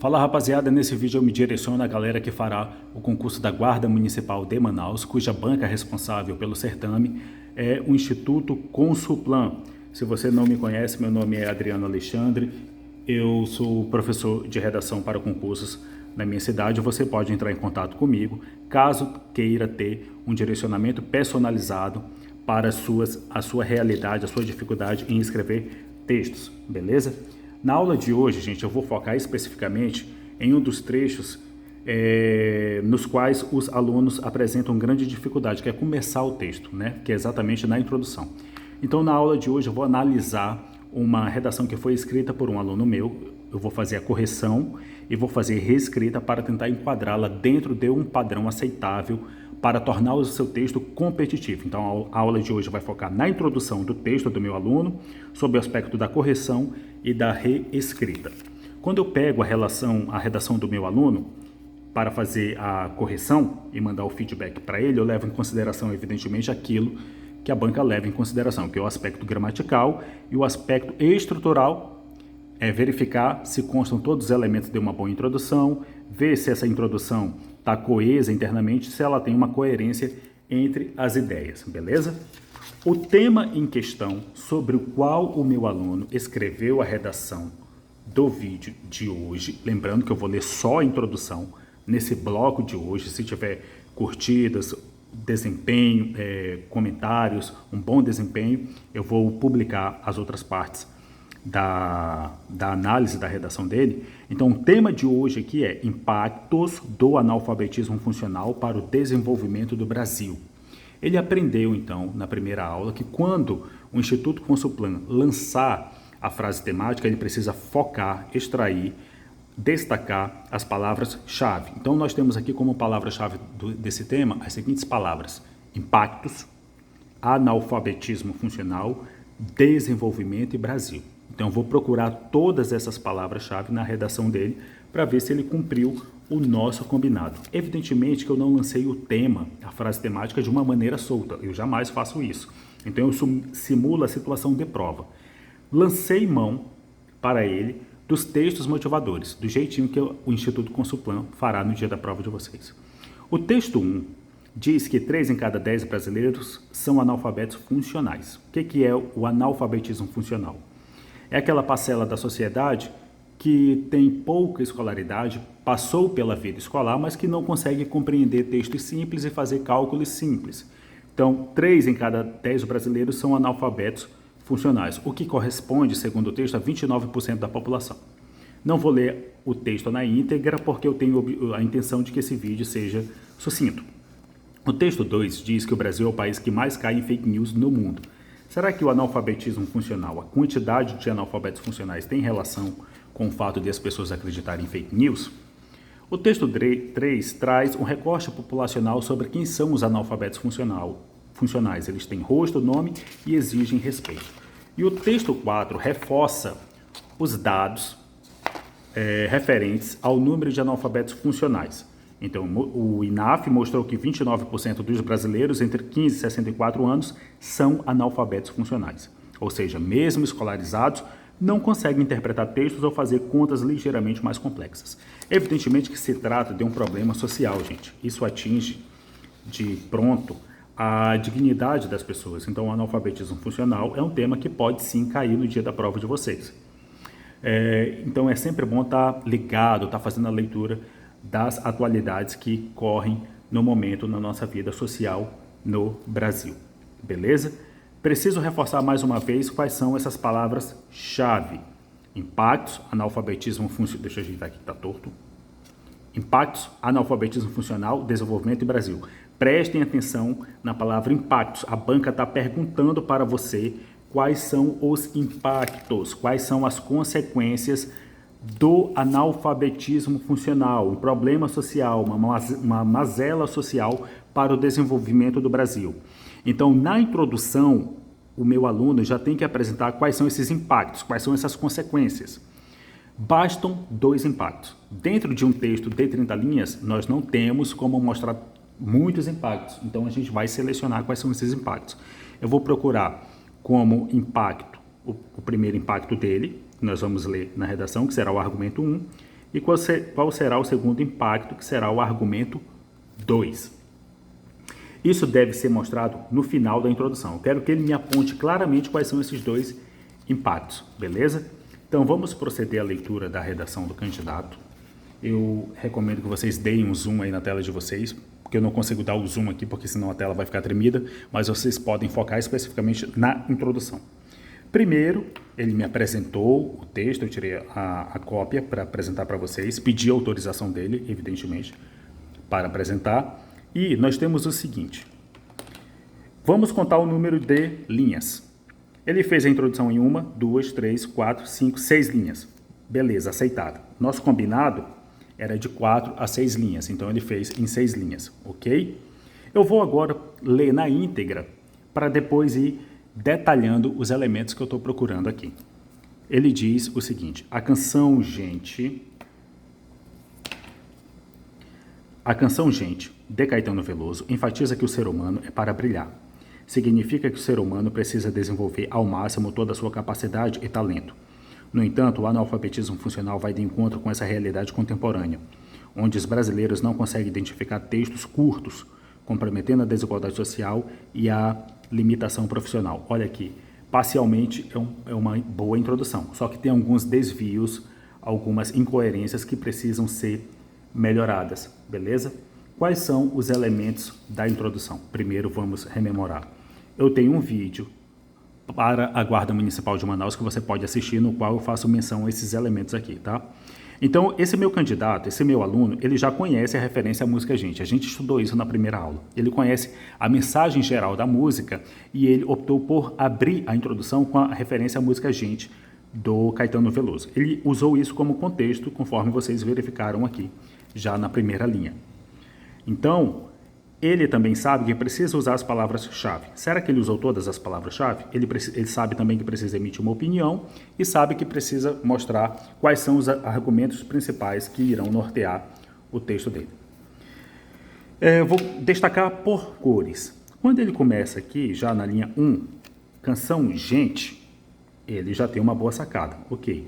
Fala rapaziada, nesse vídeo eu me direciono à galera que fará o concurso da Guarda Municipal de Manaus, cuja banca responsável pelo certame é o Instituto Consulplan. Se você não me conhece, meu nome é Adriano Alexandre, eu sou professor de redação para concursos na minha cidade. Você pode entrar em contato comigo caso queira ter um direcionamento personalizado para a sua realidade, a sua dificuldade em escrever textos, beleza? Na aula de hoje, gente, eu vou focar especificamente em um dos trechos nos quais os alunos apresentam grande dificuldade, que é começar o texto, né? Que é exatamente na introdução. Então, na aula de hoje, eu vou analisar uma redação que foi escrita por um aluno meu, eu vou fazer a correção e vou fazer reescrita para tentar enquadrá-la dentro de um padrão aceitável para tornar o seu texto competitivo. Então, a aula de hoje vai focar na introdução do texto do meu aluno, sobre o aspecto da correção e da reescrita. Quando eu pego a redação do meu aluno para fazer a correção e mandar o feedback para ele, eu levo em consideração, evidentemente, aquilo que a banca leva em consideração, que é o aspecto gramatical e o aspecto estrutural, é verificar se constam todos os elementos de uma boa introdução, ver se essa introdução está coesa internamente, se ela tem uma coerência entre as ideias, beleza? O tema em questão sobre o qual o meu aluno escreveu a redação do vídeo de hoje, lembrando que eu vou ler só a introdução nesse bloco de hoje, se tiver curtidas, desempenho, comentários, um bom desempenho, eu vou publicar as outras partes da análise da redação dele. Então, o tema de hoje aqui é impactos do analfabetismo funcional para o desenvolvimento do Brasil. Ele aprendeu, então, na primeira aula, que quando o Instituto Consulplan lançar a frase temática, ele precisa focar, extrair, destacar as palavras-chave. Então, nós temos aqui como palavra-chave desse tema as seguintes palavras: impactos, analfabetismo funcional, desenvolvimento e Brasil. Então, eu vou procurar todas essas palavras-chave na redação dele para ver se ele cumpriu o nosso combinado. Evidentemente que eu não lancei o tema, a frase temática, de uma maneira solta. Eu jamais faço isso. Então, eu simulo a situação de prova. Lancei mão para ele dos textos motivadores, do jeitinho que o Instituto Consulplan fará no dia da prova de vocês. O texto 1 diz que 3 em cada 10 brasileiros são analfabetos funcionais. O que é o analfabetismo funcional? É aquela parcela da sociedade que tem pouca escolaridade, passou pela vida escolar, mas que não consegue compreender textos simples e fazer cálculos simples. Então, 3 em cada 10 brasileiros são analfabetos funcionais, o que corresponde, segundo o texto, a 29% da população. Não vou ler o texto na íntegra, porque eu tenho a intenção de que esse vídeo seja sucinto. O texto 2 diz que o Brasil é o país que mais cai em fake news no mundo. Será que o analfabetismo funcional, a quantidade de analfabetos funcionais, tem relação com o fato de as pessoas acreditarem em fake news? O texto 3 traz um recorte populacional sobre quem são os analfabetos funcionais. Eles têm rosto, nome e exigem respeito. E o texto 4 reforça os dados referentes ao número de analfabetos funcionais. Então, o INAF mostrou que 29% dos brasileiros entre 15 e 64 anos são analfabetos funcionais. Ou seja, mesmo escolarizados, não conseguem interpretar textos ou fazer contas ligeiramente mais complexas. Evidentemente que se trata de um problema social, gente. Isso atinge de pronto a dignidade das pessoas. Então, o analfabetismo funcional é um tema que pode sim cair no dia da prova de vocês. Então, é sempre bom estar ligado, estar fazendo a leitura das atualidades que correm no momento na nossa vida social no Brasil. Beleza? Preciso reforçar mais uma vez quais são essas palavras-chave. Impactos, analfabetismo funcional. Deixa eu ajeitar aqui que está torto. Impactos, analfabetismo funcional, desenvolvimento e Brasil. Prestem atenção na palavra impactos. A banca está perguntando para você quais são os impactos, quais são as consequências do analfabetismo funcional, um problema social, uma mazela social para o desenvolvimento do Brasil. Então, na introdução, o meu aluno já tem que apresentar quais são esses impactos, quais são essas consequências. Bastam 2 impactos. Dentro de um texto de 30 linhas, nós não temos como mostrar muitos impactos. Então, a gente vai selecionar quais são esses impactos. Eu vou procurar como impacto o primeiro impacto dele, que nós vamos ler na redação, que será o argumento 1, E qual será o segundo impacto, que será o argumento 2. Isso deve ser mostrado no final da introdução. Eu quero que ele me aponte claramente quais são esses dois impactos, beleza? Então vamos proceder à leitura da redação do candidato. Eu recomendo que vocês deem um zoom aí na tela de vocês, porque eu não consigo dar o zoom aqui, porque senão a tela vai ficar tremida, mas vocês podem focar especificamente na introdução. Primeiro, ele me apresentou o texto, eu tirei a cópia para apresentar para vocês, pedi a autorização dele, evidentemente, para apresentar. E nós temos o seguinte, vamos contar o número de linhas. Ele fez a introdução em 1, 2, 3, 4, 5, 6 linhas. Beleza, aceitado. Nosso combinado era de 4 a 6 linhas, então ele fez em 6 linhas, ok? Eu vou agora ler na íntegra para depois ir detalhando os elementos que eu estou procurando aqui. Ele diz o seguinte, a canção Gente, de Caetano Veloso, enfatiza que o ser humano é para brilhar. Significa que o ser humano precisa desenvolver ao máximo toda a sua capacidade e talento. No entanto, o analfabetismo funcional vai de encontro com essa realidade contemporânea, onde os brasileiros não conseguem identificar textos curtos, comprometendo a desigualdade social e a limitação profissional. Olha aqui, parcialmente é uma boa introdução, só que tem alguns desvios, algumas incoerências que precisam ser melhoradas, beleza? Quais são os elementos da introdução? Primeiro vamos rememorar. Eu tenho um vídeo para a Guarda Municipal de Manaus que você pode assistir, no qual eu faço menção a esses elementos aqui, tá? Então, esse meu candidato, esse meu aluno, ele já conhece a referência à música Gente. A gente estudou isso na primeira aula. Ele conhece a mensagem geral da música e ele optou por abrir a introdução com a referência à música Gente, do Caetano Veloso. Ele usou isso como contexto, conforme vocês verificaram aqui, já na primeira linha. Então, ele também sabe que precisa usar as palavras-chave. Será que ele usou todas as palavras-chave? Ele sabe também que precisa emitir uma opinião e sabe que precisa mostrar quais são os argumentos principais que irão nortear o texto dele. Vou destacar por cores. Quando ele começa aqui, já na linha 1, canção Gente, ele já tem uma boa sacada. Ok.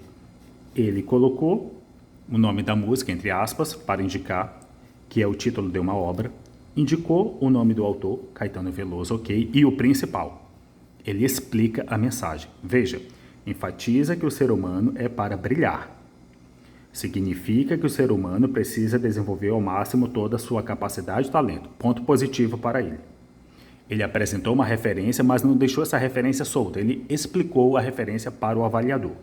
Ele colocou o nome da música, entre aspas, para indicar que é o título de uma obra. Indicou o nome do autor, Caetano Veloso, ok, e o principal. Ele explica a mensagem. Veja, enfatiza que o ser humano é para brilhar. Significa que o ser humano precisa desenvolver ao máximo toda a sua capacidade e talento. Ponto positivo para ele. Ele apresentou uma referência, mas não deixou essa referência solta. Ele explicou a referência para o avaliador.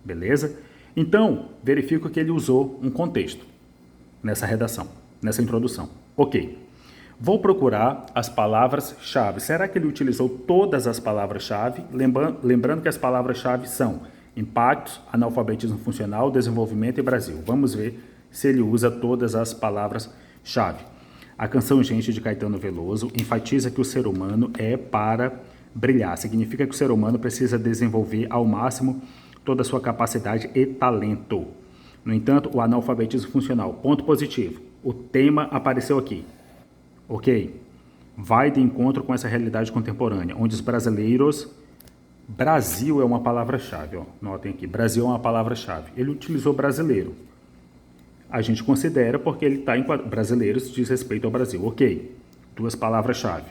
Beleza? Então, verifico que ele usou um contexto nessa redação, nessa introdução. Ok. Vou procurar as palavras-chave. Será que ele utilizou todas as palavras-chave? Lembrando que as palavras-chave são impactos, analfabetismo funcional, desenvolvimento e Brasil. Vamos ver se ele usa todas as palavras-chave. A canção Gente, de Caetano Veloso, enfatiza que o ser humano é para brilhar. Significa que o ser humano precisa desenvolver ao máximo toda a sua capacidade e talento. No entanto, o analfabetismo funcional, ponto positivo. O tema apareceu aqui. Ok, vai de encontro com essa realidade contemporânea, onde os brasileiros... Brasil é uma palavra-chave, notem aqui, Brasil é uma palavra-chave. Ele utilizou brasileiro. A gente considera porque ele está em brasileiros diz respeito ao Brasil. Ok, duas palavras-chave.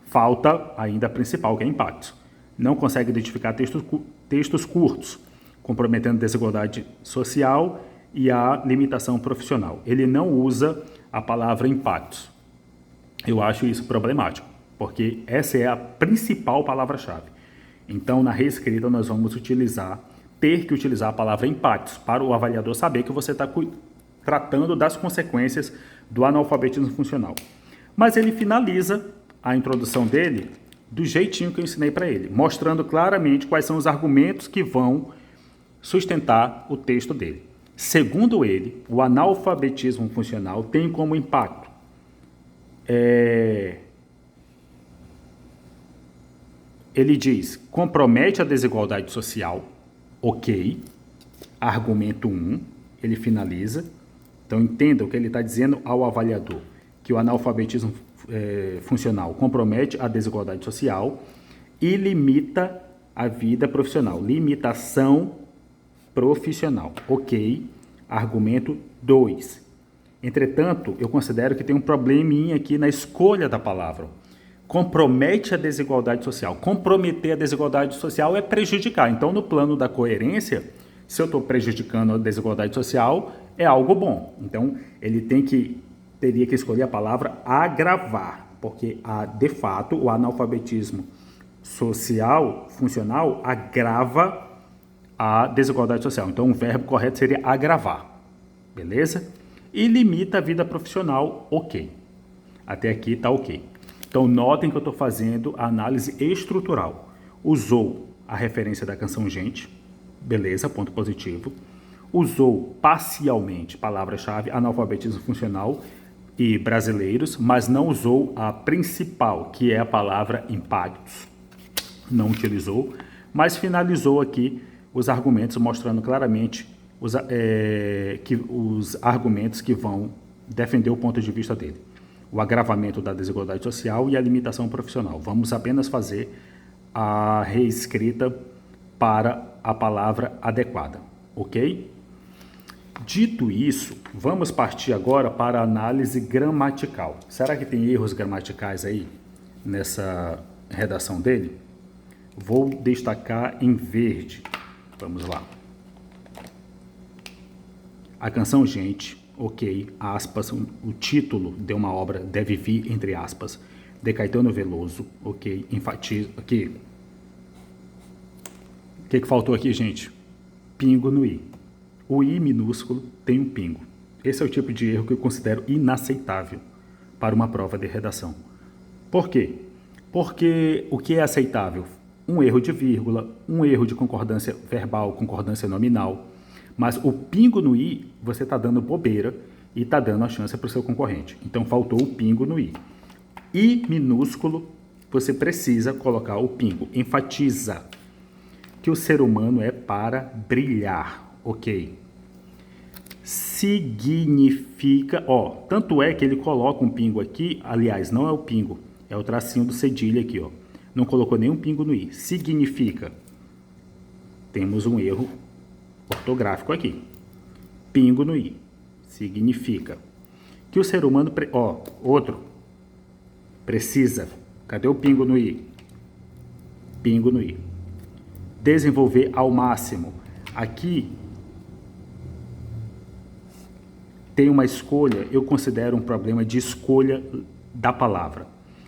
Falta ainda a principal, que é impactos. Não consegue identificar textos curtos, comprometendo a desigualdade social e a limitação profissional. Ele não usa a palavra impactos. Eu acho isso problemático, porque essa é a principal palavra-chave. Então, na reescrita, nós vamos ter que utilizar a palavra impactos para o avaliador saber que você está tratando das consequências do analfabetismo funcional. Mas ele finaliza a introdução dele do jeitinho que eu ensinei para ele, mostrando claramente quais são os argumentos que vão sustentar o texto dele. Segundo ele, o analfabetismo funcional tem como impacto ele diz, compromete a desigualdade social, ok, argumento 1, ele finaliza. Então, entenda o que ele está dizendo ao avaliador, que o analfabetismo funcional compromete a desigualdade social e limita a vida profissional, limitação profissional, ok, Argumento 2. Entretanto, eu considero que tem um probleminha aqui na escolha da palavra. Compromete a desigualdade social. Comprometer a desigualdade social é prejudicar. Então, no plano da coerência, se eu estou prejudicando a desigualdade social, é algo bom. Então, ele teria que escolher a palavra agravar, porque, de fato, o analfabetismo social, funcional, agrava a desigualdade social. Então, o verbo correto seria agravar, beleza? E limita a vida profissional, ok. Até aqui está ok. Então, notem que eu estou fazendo a análise estrutural. Usou a referência da canção Gente, beleza, ponto positivo. Usou parcialmente, palavra-chave, analfabetismo funcional e brasileiros, mas não usou a principal, que é a palavra impactos. Não utilizou, mas finalizou aqui os argumentos, mostrando claramente os argumentos que vão defender o ponto de vista dele. O agravamento da desigualdade social e a limitação profissional. Vamos apenas fazer a reescrita para a palavra adequada, ok? Dito isso, vamos partir agora para a análise gramatical. Será que tem erros gramaticais aí nessa redação dele? Vou destacar em verde. Vamos lá. A canção Gente, ok, aspas, o título de uma obra deve vir entre aspas, de Caetano Veloso, ok, enfatizo, aqui. O que faltou aqui, gente? Pingo no i. O i minúsculo tem um pingo. Esse é o tipo de erro que eu considero inaceitável para uma prova de redação. Por quê? Porque o que é aceitável? Um erro de vírgula, um erro de concordância verbal, concordância nominal. Mas o pingo no i, você está dando bobeira e está dando a chance para o seu concorrente. Então, faltou o pingo no i. I minúsculo, você precisa colocar o pingo. Enfatiza que o ser humano é para brilhar, ok? Significa, tanto é que ele coloca um pingo aqui, aliás, não é o pingo, é o tracinho do cedilha aqui, Não colocou nenhum pingo no i. Significa, temos um erro ortográfico aqui. Pingo no i. Significa que o ser humano, outro, precisa, cadê o pingo no i? Pingo no i. Desenvolver ao máximo. Aqui tem uma escolha, eu considero um problema de escolha da palavra.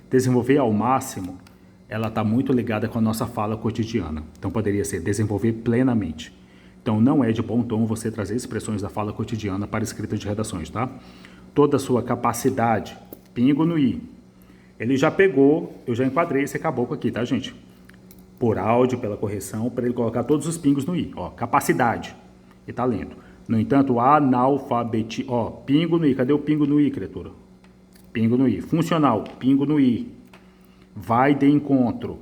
Desenvolver ao máximo, ela está muito ligada com a nossa fala cotidiana. Então, poderia ser desenvolver plenamente. Então, não é de bom tom você trazer expressões da fala cotidiana para escrita de redações, tá? Toda a sua capacidade, pingo no i. Ele já pegou, eu já enquadrei esse caboclo aqui, tá, gente? Por áudio, pela correção, para ele colocar todos os pingos no i. Capacidade e talento. No entanto, analfabetismo, pingo no i. Cadê o pingo no i, criatura? Pingo no i. Funcional, pingo no i. Vai de encontro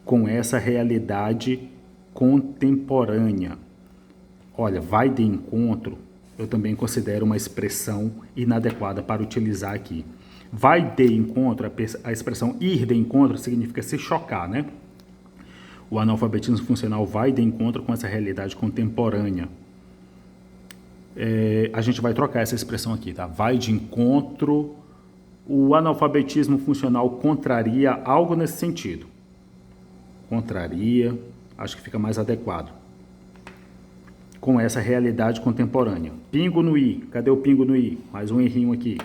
com essa realidade contemporânea. Olha, vai de encontro, eu também considero uma expressão inadequada para utilizar aqui. Vai de encontro, a expressão ir de encontro significa se chocar, né? O analfabetismo funcional vai de encontro com essa realidade contemporânea. A gente vai trocar essa expressão aqui, tá? Vai de encontro. O analfabetismo funcional contraria algo nesse sentido. Contraria, acho que fica mais adequado. Com essa realidade contemporânea. Pingo no i. Cadê o pingo no i? Mais um errinho aqui.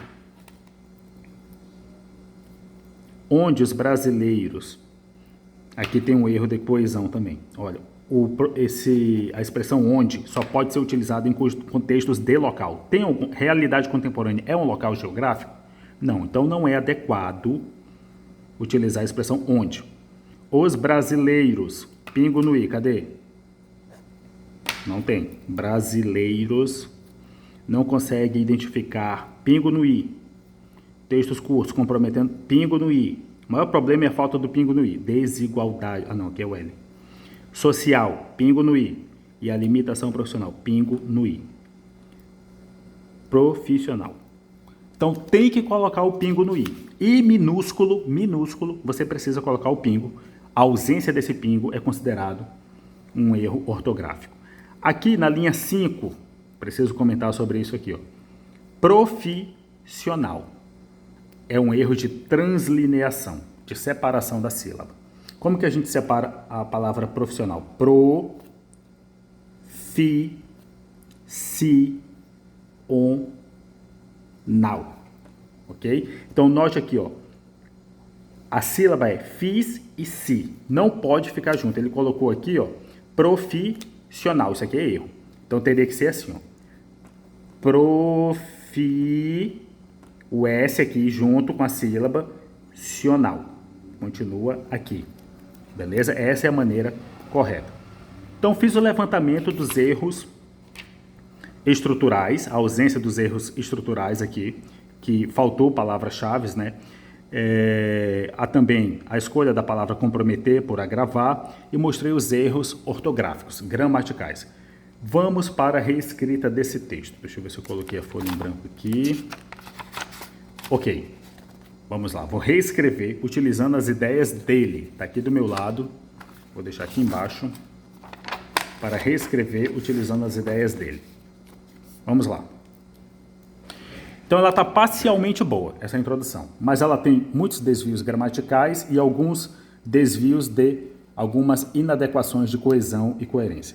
Onde os brasileiros... Aqui tem um erro de coesão também. Olha, a expressão onde só pode ser utilizada em contextos de local. Tem alguma realidade contemporânea? É um local geográfico? Não, então não é adequado utilizar a expressão onde. Os brasileiros, pingo no i, cadê? Não tem. Brasileiros não consegue identificar, pingo no i. Textos curtos comprometendo, pingo no i. O maior problema é a falta do pingo no i. Desigualdade, aqui é o L. Social, pingo no i. E a limitação profissional, pingo no i. Profissional. Então, tem que colocar o pingo no i. I minúsculo, você precisa colocar o pingo. A ausência desse pingo é considerado um erro ortográfico. Aqui na linha 5, Preciso comentar sobre isso aqui, ó. Profissional. É um erro de translineação, de separação da sílaba. Como que a gente separa a palavra profissional? Profissional. Ok? Então, note aqui, ó. A sílaba é fiz e si. Não pode ficar junto. Ele colocou aqui, ó, profissional. Isso aqui é erro. Então, teria que ser assim, ó. O S aqui junto com a sílaba sional. Continua aqui. Beleza? Essa é a maneira correta. Então, fiz o levantamento dos erros estruturais, a ausência dos erros estruturais aqui, que faltou palavras-chave, né? Há também a escolha da palavra comprometer por agravar e mostrei os erros ortográficos, gramaticais. Vamos para a reescrita desse texto. Deixa eu ver se eu coloquei a folha em branco aqui. Ok, vamos lá. Vou reescrever utilizando as ideias dele. Está aqui do meu lado. Vou deixar aqui embaixo para reescrever utilizando as ideias dele. Vamos lá. Então ela está parcialmente boa, essa introdução, mas ela tem muitos desvios gramaticais e alguns desvios de algumas inadequações de coesão e coerência.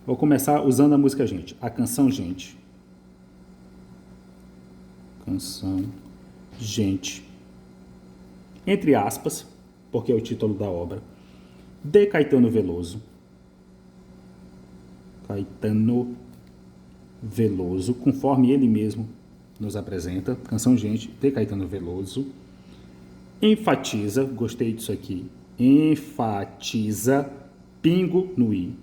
Vou começar usando a música Gente. A canção Gente. Canção Gente. Entre aspas, porque é o título da obra, de Caetano Veloso. Caetano Veloso, conforme ele mesmo nos apresenta, canção Gente, de Caetano Veloso, enfatiza, gostei disso aqui, enfatiza, pingo no i,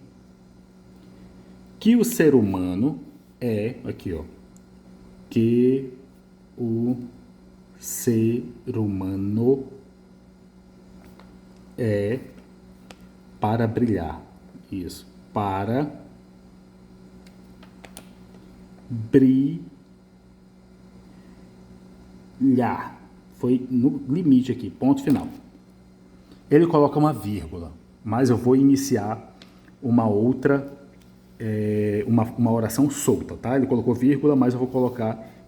que o ser humano é, aqui ó, que o ser humano é para brilhar, isso, para brilhar. Foi no limite aqui, ponto final. Ele coloca uma vírgula, mas eu vou iniciar uma outra, uma oração solta, tá? Ele colocou vírgula, mas eu vou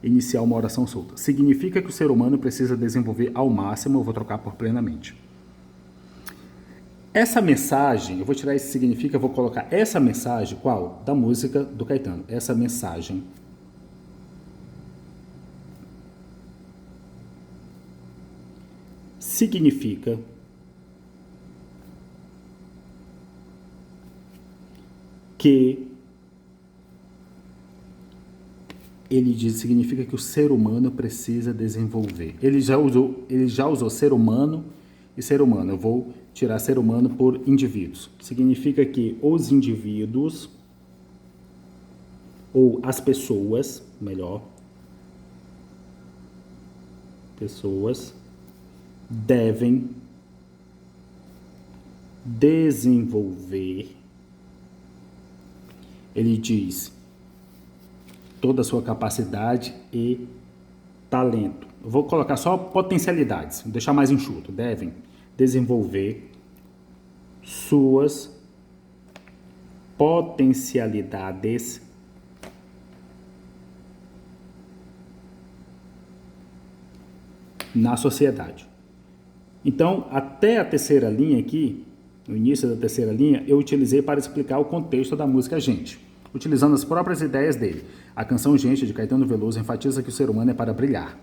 iniciar uma oração solta. Significa que o ser humano precisa desenvolver ao máximo, eu vou trocar por plenamente. Essa mensagem, eu vou tirar esse significa, eu vou colocar essa mensagem, qual? Da música do Caetano. Essa mensagem significa que ele diz, significa que o ser humano precisa desenvolver. Ele já usou ser humano e ser humano. Eu vou tirar ser humano por indivíduos. Significa que os indivíduos ou as pessoas, melhor, pessoas devem desenvolver, ele diz, toda a sua capacidade e talento. Eu vou colocar só potencialidades, vou deixar mais enxuto. Devem desenvolver suas potencialidades na sociedade. Então, até a terceira linha aqui, no início da terceira linha, eu utilizei para explicar o contexto da música Gente, utilizando as próprias ideias dele. A canção Gente, de Caetano Veloso, enfatiza que o ser humano é para brilhar.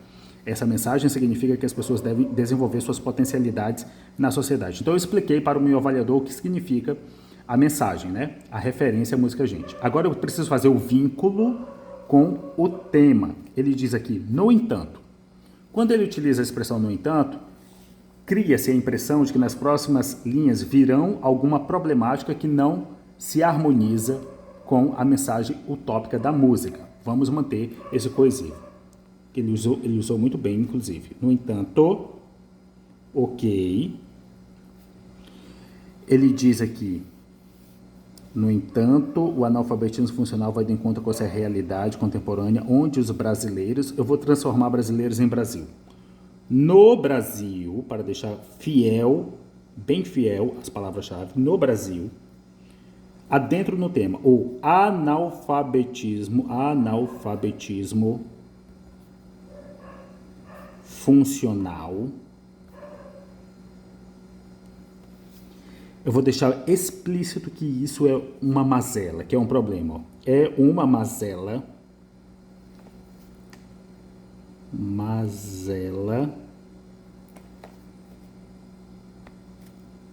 Essa mensagem significa que as pessoas devem desenvolver suas potencialidades na sociedade. Então, eu expliquei para o meu avaliador o que significa a mensagem, né? A referência à música Gente. Agora, eu preciso fazer o vínculo com o tema. Ele diz aqui, no entanto. Quando ele utiliza a expressão no entanto, cria-se a impressão de que nas próximas linhas virão alguma problemática que não se harmoniza com a mensagem utópica da música. Vamos manter esse coesivo. Ele usou muito bem, inclusive. No entanto, ok. Ele diz aqui, no entanto, o analfabetismo funcional vai de encontro com essa realidade contemporânea, onde os brasileiros, eu vou transformar brasileiros em Brasil. No Brasil, para deixar fiel, bem fiel às palavras-chave, no Brasil, adentro no tema, o analfabetismo funcional. Eu vou deixar explícito que isso é uma mazela, que é um problema. Ó. É uma mazela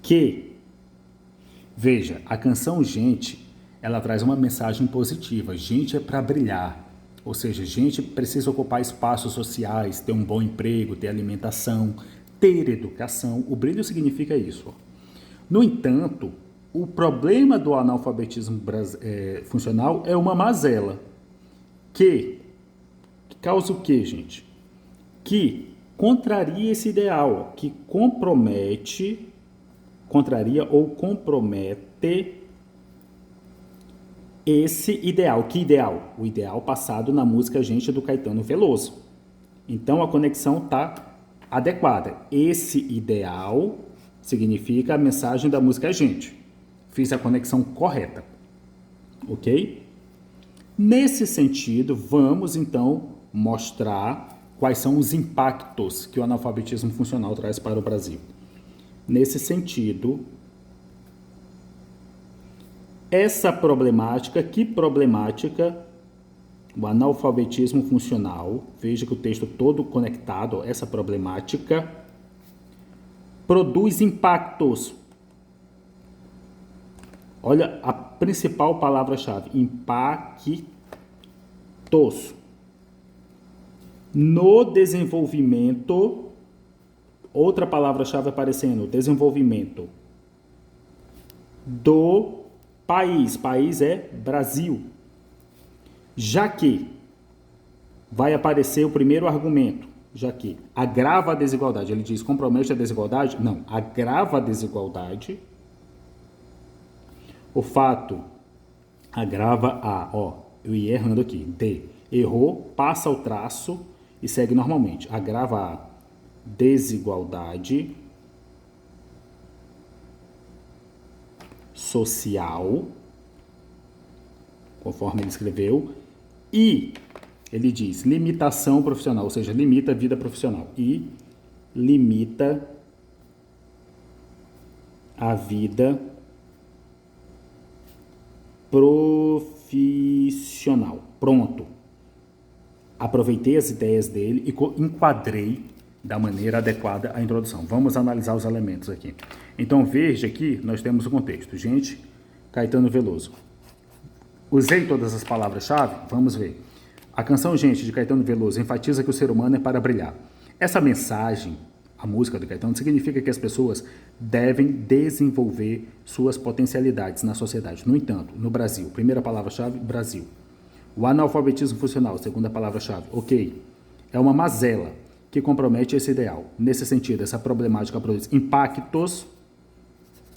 que, veja, a canção Gente, ela traz uma mensagem positiva. Gente é para brilhar. Ou seja, gente precisa ocupar espaços sociais, ter um bom emprego, ter alimentação, ter educação. O brilho significa isso. Ó. No entanto, o problema do analfabetismo funcional é uma mazela. Que causa o quê, gente? Que contraria esse ideal, que contraria ou compromete esse ideal. Que ideal? O ideal passado na música Gente do Caetano Veloso. Então a conexão está adequada. Esse ideal significa a mensagem da música Gente. Fiz a conexão correta. Ok? Nesse sentido, vamos então mostrar quais são os impactos que o analfabetismo funcional traz para o Brasil. Nesse sentido, essa problemática, o analfabetismo funcional, veja que o texto todo conectado, essa problemática, produz impactos. Olha a principal palavra-chave, impactos. No desenvolvimento, outra palavra-chave aparecendo, desenvolvimento do país. País é Brasil. Já que vai aparecer o primeiro argumento, já que agrava a desigualdade. Ele diz, compromete a desigualdade? Não, agrava a desigualdade. O fato agrava eu ia errando aqui, errou, passa o traço e segue normalmente. Agrava a desigualdade social, conforme ele escreveu, e ele diz limitação profissional, ou seja, limita a vida profissional e limita a vida profissional. Pronto. Aproveitei as ideias dele e enquadrei da maneira adequada a introdução. Vamos analisar os elementos aqui. Então, veja aqui, nós temos o contexto. Gente, Caetano Veloso. Usei todas as palavras-chave? Vamos ver. A canção Gente, de Caetano Veloso, enfatiza que o ser humano é para brilhar. Essa mensagem, a música do Caetano, significa que as pessoas devem desenvolver suas potencialidades na sociedade. No entanto, no Brasil, primeira palavra-chave, Brasil. O analfabetismo funcional, segunda palavra-chave, ok, é uma mazela que compromete esse ideal. Nesse sentido, essa problemática produz impactos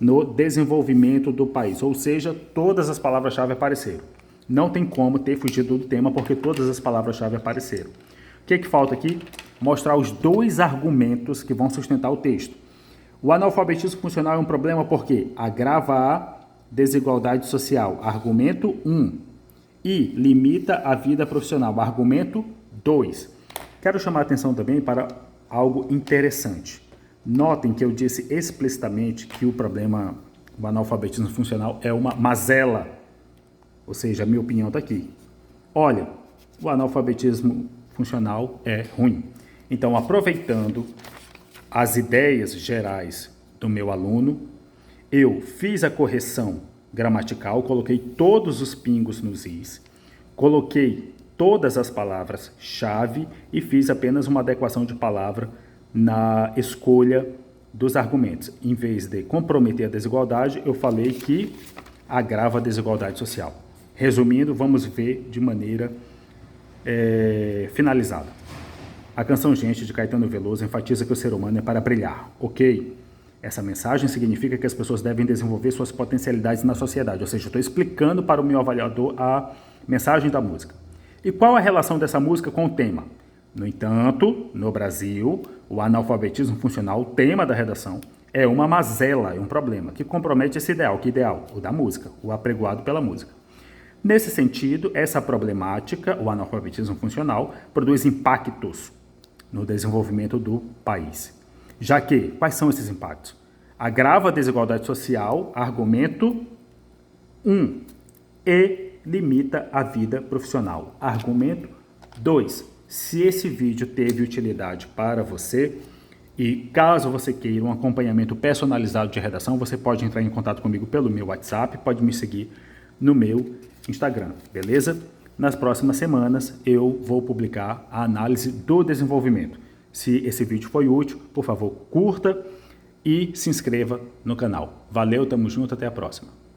no desenvolvimento do país, ou seja, todas as palavras-chave apareceram. Não tem como ter fugido do tema, porque todas as palavras-chave apareceram. O que falta aqui? Mostrar os dois argumentos que vão sustentar o texto. O analfabetismo funcional é um problema porque agrava a desigualdade social, argumento 1, e limita a vida profissional, argumento 2. Quero chamar a atenção também para algo interessante. Notem que eu disse explicitamente que o problema do analfabetismo funcional é uma mazela. Ou seja, a minha opinião está aqui. Olha, o analfabetismo funcional é ruim. Então, aproveitando as ideias gerais do meu aluno, eu fiz a correção gramatical, coloquei todos os pingos nos is, coloquei todas as palavras-chave e fiz apenas uma adequação de palavra na escolha dos argumentos. Em vez de comprometer a desigualdade, eu falei que agrava a desigualdade social. Resumindo, vamos ver de maneira finalizada. A canção Gente, de Caetano Veloso, enfatiza que o ser humano é para brilhar, ok? Essa mensagem significa que as pessoas devem desenvolver suas potencialidades na sociedade, ou seja, eu estou explicando para o meu avaliador a mensagem da música. E qual a relação dessa música com o tema? No entanto, no Brasil, o analfabetismo funcional, tema da redação, é uma mazela, é um problema que compromete esse ideal. Que ideal? O da música, o apregoado pela música. Nesse sentido, essa problemática, o analfabetismo funcional, produz impactos no desenvolvimento do país. Já que, quais são esses impactos? Agrava a desigualdade social, argumento 1, e limita a vida profissional. Argumento 2, se esse vídeo teve utilidade para você e caso você queira um acompanhamento personalizado de redação, você pode entrar em contato comigo pelo meu WhatsApp, pode me seguir no meu Instagram, beleza? Nas próximas semanas eu vou publicar a análise do desenvolvimento. Se esse vídeo foi útil, por favor, curta e se inscreva no canal. Valeu, tamo junto, até a próxima.